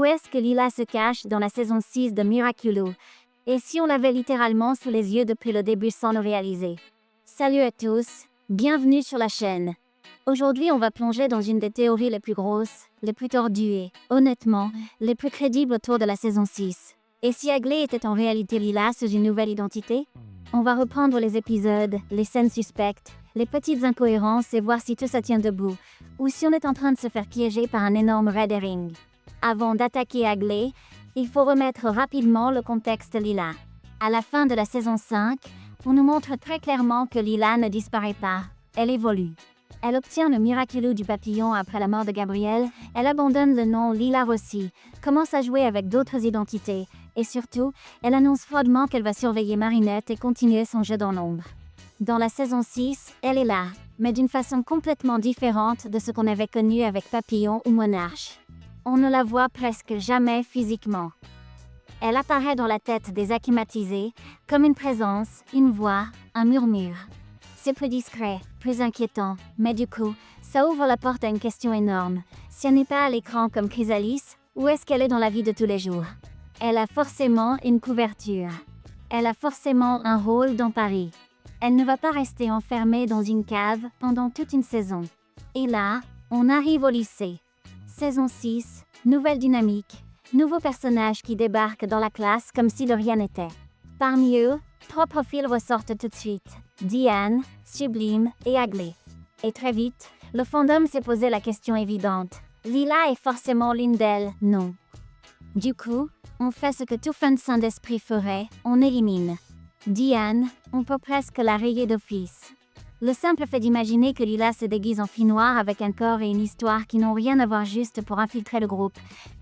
est-ce que Lila se cache dans la saison 6 de Miraculous? Et si on l'avait littéralement sous les yeux depuis le début sans le réaliser? Salut à tous, bienvenue sur la chaîne. Aujourd'hui, on va plonger dans une des théories les plus grosses, les plus tordues et, honnêtement, les plus crédibles autour de la saison 6. Et si Aglaé était en réalité Lila sous une nouvelle identité? On va reprendre les épisodes, les scènes suspectes, les petites incohérences et voir si tout ça tient debout, ou si on est en train de se faire piéger par un énorme red herring. Avant d'attaquer Aglaé, il faut remettre rapidement le contexte Lila. À la fin de la saison 5, on nous montre très clairement que Lila ne disparaît pas, elle évolue. Elle obtient le Miraculous du papillon après la mort de Gabriel, elle abandonne le nom Lila Rossi, commence à jouer avec d'autres identités, et surtout, elle annonce froidement qu'elle va surveiller Marinette et continuer son jeu dans l'ombre. Dans la saison 6, elle est là, mais d'une façon complètement différente de ce qu'on avait connu avec Papillon ou Monarche. On ne la voit presque jamais physiquement. Elle apparaît dans la tête des acclimatisés comme une présence, une voix, un murmure. C'est plus discret, plus inquiétant, mais du coup, ça ouvre la porte à une question énorme. Si elle n'est pas à l'écran comme Chrysalis, où est-ce qu'elle est dans la vie de tous les jours? Elle a forcément une couverture. Elle a forcément un rôle dans Paris. Elle ne va pas rester enfermée dans une cave pendant toute une saison. Et là, on arrive au lycée. Saison 6, nouvelle dynamique, nouveaux personnages qui débarquent dans la classe comme si de rien n'était. Parmi eux, 3 profils ressortent tout de suite. Diane, Sublime et Aglaé. Et très vite, le fandom s'est posé la question évidente. Lila est forcément l'une d'elles, non. Du coup, on fait ce que tout fan sain d'esprit ferait, on élimine. Diane, on peut presque la rayer d'office. Le simple fait d'imaginer que Lila se déguise en fille noire avec un corps et une histoire qui n'ont rien à voir juste pour infiltrer le groupe,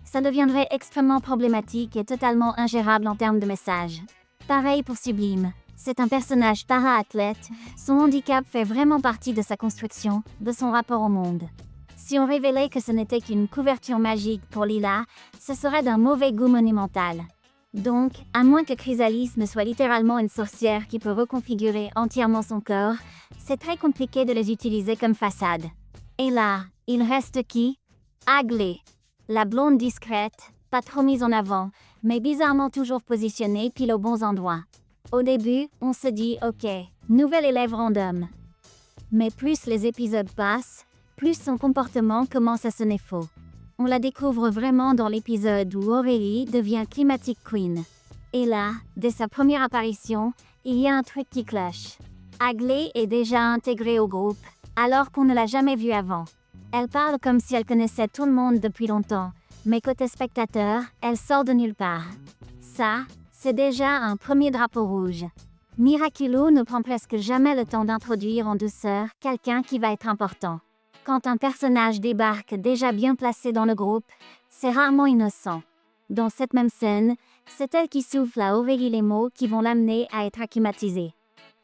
ça deviendrait extrêmement problématique et totalement ingérable en termes de message. Pareil pour Sublime. C'est un personnage para-athlète, son handicap fait vraiment partie de sa construction, de son rapport au monde. Si on révélait que ce n'était qu'une couverture magique pour Lila, ce serait d'un mauvais goût monumental. Donc, à moins que Chrysalis ne soit littéralement une sorcière qui peut reconfigurer entièrement son corps, c'est très compliqué de les utiliser comme façade. Et là, il reste qui? Aglaé. La blonde discrète, pas trop mise en avant, mais bizarrement toujours positionnée pile aux bons endroits. Au début, on se dit « Ok, nouvelle élève random ». Mais plus les épisodes passent, plus son comportement commence à sonner faux. On la découvre vraiment dans l'épisode où Aurélie devient Climatic Queen. Et là, dès sa première apparition, il y a un truc qui cloche. Aglaé est déjà intégrée au groupe, alors qu'on ne l'a jamais vue avant. Elle parle comme si elle connaissait tout le monde depuis longtemps, mais côté spectateur, elle sort de nulle part. Ça, c'est déjà un premier drapeau rouge. Miraculous ne prend presque jamais le temps d'introduire en douceur quelqu'un qui va être important. Quand un personnage débarque déjà bien placé dans le groupe, c'est rarement innocent. Dans cette même scène, c'est elle qui souffle à Aurélie les mots qui vont l'amener à être acclimatisée.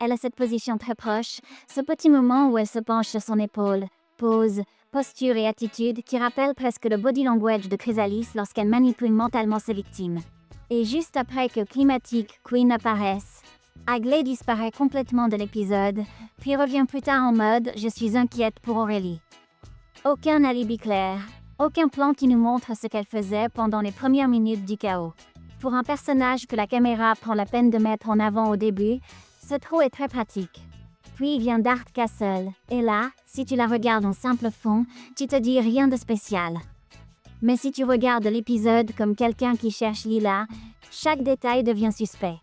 Elle a cette position très proche, ce petit moment où elle se penche sur son épaule, pose, posture et attitude qui rappellent presque le body language de Chrysalis lorsqu'elle manipule mentalement ses victimes. Et juste après que Climatic Queen apparaisse, Aglaé disparaît complètement de l'épisode, puis revient plus tard en mode « Je suis inquiète pour Aurélie ». Aucun alibi clair, aucun plan qui nous montre ce qu'elle faisait pendant les premières minutes du chaos. Pour un personnage que la caméra prend la peine de mettre en avant au début, ce trou est très pratique. Puis vient Dark Castle, et là, si tu la regardes en simple fond, tu te dis rien de spécial. Mais si tu regardes l'épisode comme quelqu'un qui cherche Lila, chaque détail devient suspect.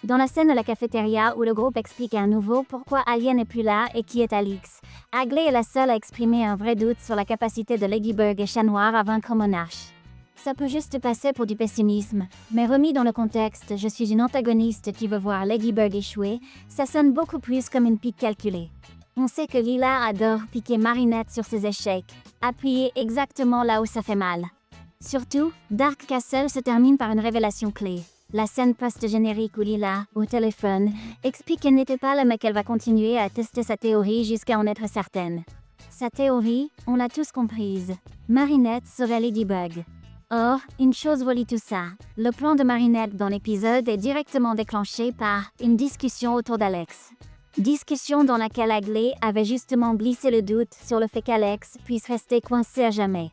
Dans la scène de la cafétéria où le groupe explique à nouveau pourquoi Alien n'est plus là et qui est Alix, Aglaé est la seule à exprimer un vrai doute sur la capacité de Ladybug et Chat Noir à vaincre Monarche. Ça peut juste passer pour du pessimisme, mais remis dans le contexte « je suis une antagoniste qui veut voir Ladybug échouer », ça sonne beaucoup plus comme une pique calculée. On sait que Lila adore piquer Marinette sur ses échecs, appuyer exactement là où ça fait mal. Surtout, Dark Castle se termine par une révélation clé. La scène post-générique où Lila, au téléphone, explique qu'elle n'était pas là mais qu'elle va continuer à tester sa théorie jusqu'à en être certaine. Sa théorie, on l'a tous comprise. Marinette serait Ladybug. Or, une chose relie tout ça. Le plan de Marinette dans l'épisode est directement déclenché par une discussion autour d'Alex. Discussion dans laquelle Aglaé avait justement glissé le doute sur le fait qu'Alex puisse rester coincé à jamais.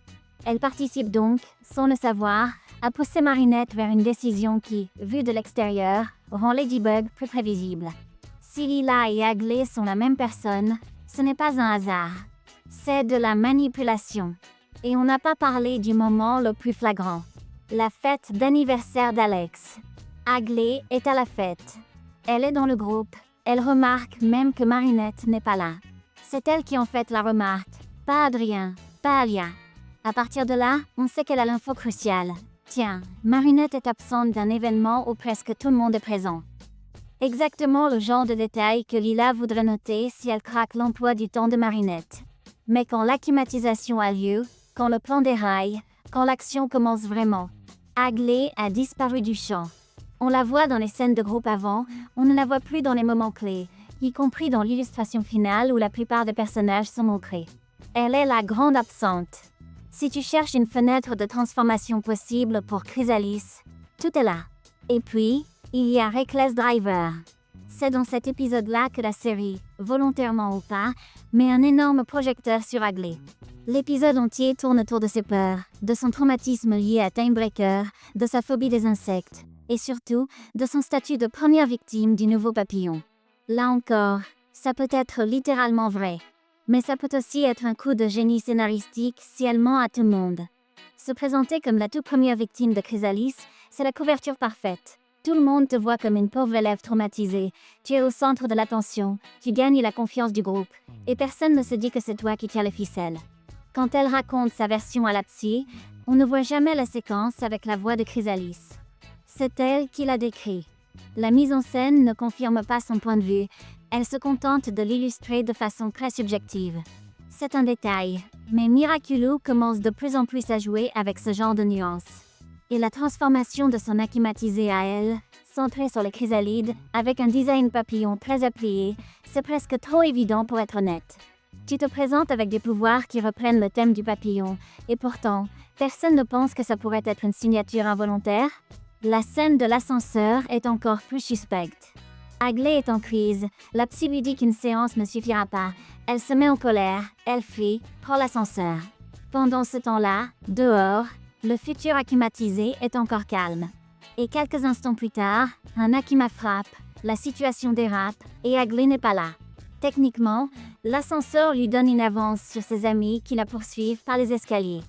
Elle participe donc, sans le savoir, à pousser Marinette vers une décision qui, vue de l'extérieur, rend Ladybug plus prévisible. Si Lila et Aglaé sont la même personne, ce n'est pas un hasard. C'est de la manipulation. Et on n'a pas parlé du moment le plus flagrant. La fête d'anniversaire d'Alex. Aglaé est à la fête. Elle est dans le groupe. Elle remarque même que Marinette n'est pas là. C'est elle qui en fait la remarque, pas Adrien, pas Alia. À partir de là, on sait qu'elle a l'info cruciale. Tiens, Marinette est absente d'un événement où presque tout le monde est présent. Exactement le genre de détail que Lila voudrait noter si elle craque l'emploi du temps de Marinette. Mais quand l'acclimatisation a lieu, quand le plan déraille, quand l'action commence vraiment, Aglaé a disparu du champ. On la voit dans les scènes de groupe avant, on ne la voit plus dans les moments clés, y compris dans l'illustration finale où la plupart des personnages sont montrés. Elle est la grande absente. Si tu cherches une fenêtre de transformation possible pour Chrysalis, tout est là. Et puis, il y a Reckless Driver. C'est dans cet épisode-là que la série, volontairement ou pas, met un énorme projecteur sur Aglaé. L'épisode entier tourne autour de ses peurs, de son traumatisme lié à Timebreaker, de sa phobie des insectes, et surtout, de son statut de première victime du nouveau papillon. Là encore, ça peut être littéralement vrai. Mais ça peut aussi être un coup de génie scénaristique si elle ment à tout le monde. Se présenter comme la toute première victime de Chrysalis, c'est la couverture parfaite. Tout le monde te voit comme une pauvre élève traumatisée. Tu es au centre de l'attention, tu gagnes la confiance du groupe, et personne ne se dit que c'est toi qui tiens les ficelles. Quand elle raconte sa version à la psy, on ne voit jamais la séquence avec la voix de Chrysalis. C'est elle qui l'a décrit. La mise en scène ne confirme pas son point de vue, elle se contente de l'illustrer de façon très subjective. C'est un détail, mais Miraculous commence de plus en plus à jouer avec ce genre de nuances. Et la transformation de son acclimatisé à elle, centrée sur les chrysalides, avec un design papillon très applié, c'est presque trop évident pour être honnête. Tu te présentes avec des pouvoirs qui reprennent le thème du papillon, et pourtant, personne ne pense que ça pourrait être une signature involontaire. La scène de l'ascenseur est encore plus suspecte. Aglaé est en crise, la psy lui dit qu'une séance ne suffira pas. Elle se met en colère, elle fuit, prend l'ascenseur. Pendant ce temps-là, dehors, le futur acclimatisé est encore calme. Et quelques instants plus tard, un Akima frappe, la situation dérape et Aglaé n'est pas là. Techniquement, l'ascenseur lui donne une avance sur ses amis qui la poursuivent par les escaliers.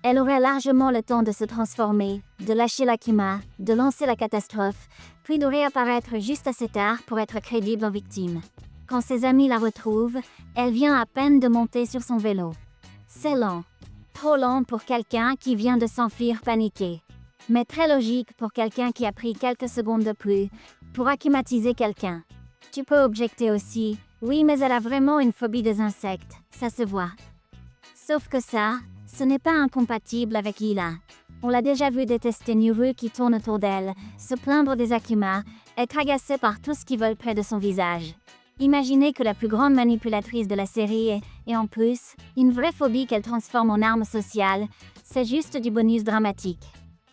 Elle aurait largement le temps de se transformer, de lâcher l'Akima, de lancer la catastrophe, puis de réapparaître juste assez tard pour être crédible en victime. Quand ses amis la retrouvent, elle vient à peine de monter sur son vélo. C'est lent. Trop lent pour quelqu'un qui vient de s'enfuir paniqué. Mais très logique pour quelqu'un qui a pris quelques secondes de plus pour acclimatiser quelqu'un. Tu peux objecter aussi, oui mais elle a vraiment une phobie des insectes, ça se voit. Sauf que ça, ce n'est pas incompatible avec Lila. On l'a déjà vu détester Nuru qui tourne autour d'elle, se plaindre des Akuma, être agacée par tout ce qui vole près de son visage. Imaginez que la plus grande manipulatrice de la série ait en plus une vraie phobie qu'elle transforme en arme sociale, c'est juste du bonus dramatique.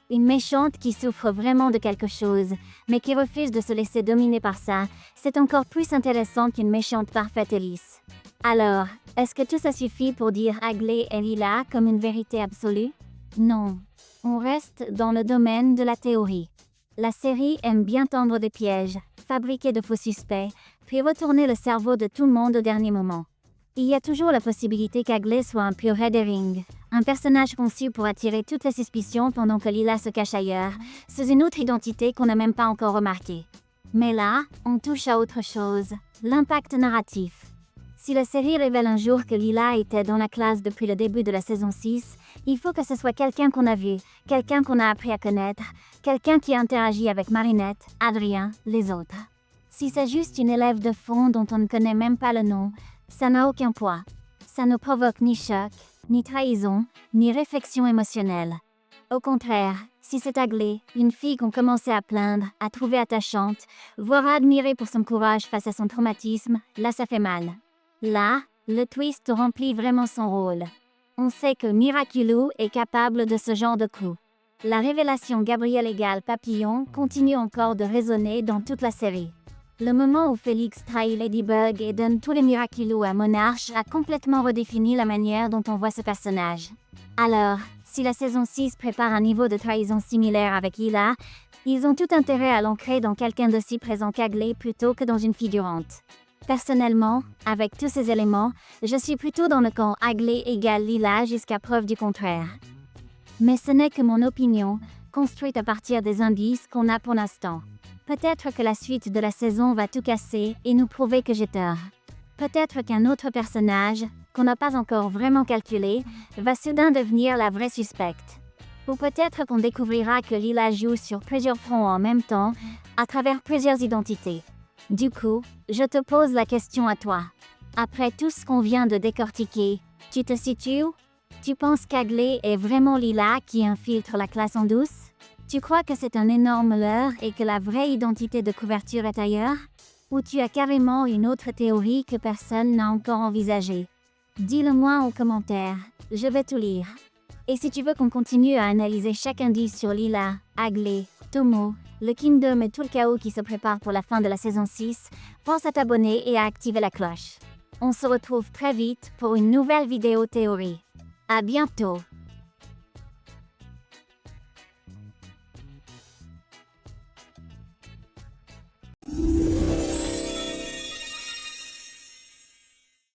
Une méchante qui souffre vraiment de quelque chose, mais qui refuse de se laisser dominer par ça, c'est encore plus intéressant qu'une méchante parfaite et lisse. Alors, est-ce que tout ça suffit pour dire Aglaé et Lila comme une vérité absolue? Non. On reste dans le domaine de la théorie. La série aime bien tendre des pièges, fabriquer de faux suspects, puis retourner le cerveau de tout le monde au dernier moment. Il y a toujours la possibilité qu'Aglaé soit un pur red herring, un personnage conçu pour attirer toutes les suspicions pendant que Lila se cache ailleurs, sous une autre identité qu'on n'a même pas encore remarquée. Mais là, on touche à autre chose, l'impact narratif. Si la série révèle un jour que Lila était dans la classe depuis le début de la saison 6, il faut que ce soit quelqu'un qu'on a vu, quelqu'un qu'on a appris à connaître, quelqu'un qui interagit avec Marinette, Adrien, les autres. Si c'est juste une élève de fond dont on ne connaît même pas le nom, ça n'a aucun poids. Ça ne provoque ni choc, ni trahison, ni réflexion émotionnelle. Au contraire, si c'est Aglaé, une fille qu'on commençait à plaindre, à trouver attachante, voire à admirer pour son courage face à son traumatisme, là ça fait mal. Là, le twist remplit vraiment son rôle. On sait que Miraculous est capable de ce genre de coup. La révélation Gabriel égale Papillon continue encore de résonner dans toute la série. Le moment où Félix trahit Ladybug et donne tous les Miraculous à Monarch a complètement redéfini la manière dont on voit ce personnage. Alors, Si la saison 6 prépare un niveau de trahison similaire avec Lila, ils ont tout intérêt à l'ancrer dans quelqu'un d'aussi présent qu'Agley plutôt que dans une figurante. Personnellement, avec tous ces éléments, je suis plutôt dans le camp Agley égale Lila jusqu'à preuve du contraire. Mais ce n'est que mon opinion, construite à partir des indices qu'on a pour l'instant. Peut-être que la suite de la saison va tout casser et nous prouver que j'ai tort. Peut-être qu'un autre personnage, qu'on n'a pas encore vraiment calculé, va soudain devenir la vraie suspecte. Ou peut-être qu'on découvrira que Lila joue sur plusieurs fronts en même temps, à travers plusieurs identités. Du coup, je te pose la question à toi. Après tout ce qu'on vient de décortiquer, tu te situes où? Tu penses qu'Agley est vraiment Lila qui infiltre la classe en douce? Tu crois que c'est un énorme leurre et que la vraie identité de couverture est ailleurs? Ou tu as carrément une autre théorie que personne n'a encore envisagée? Dis-le-moi en commentaire, je vais tout lire. Et si tu veux qu'on continue à analyser chaque indice sur Lila, Agley, Tomo, le Kingdom et tout le chaos qui se prépare pour la fin de la saison 6, pense à t'abonner et à activer la cloche. On se retrouve très vite pour une nouvelle vidéo théorie. À bientôt!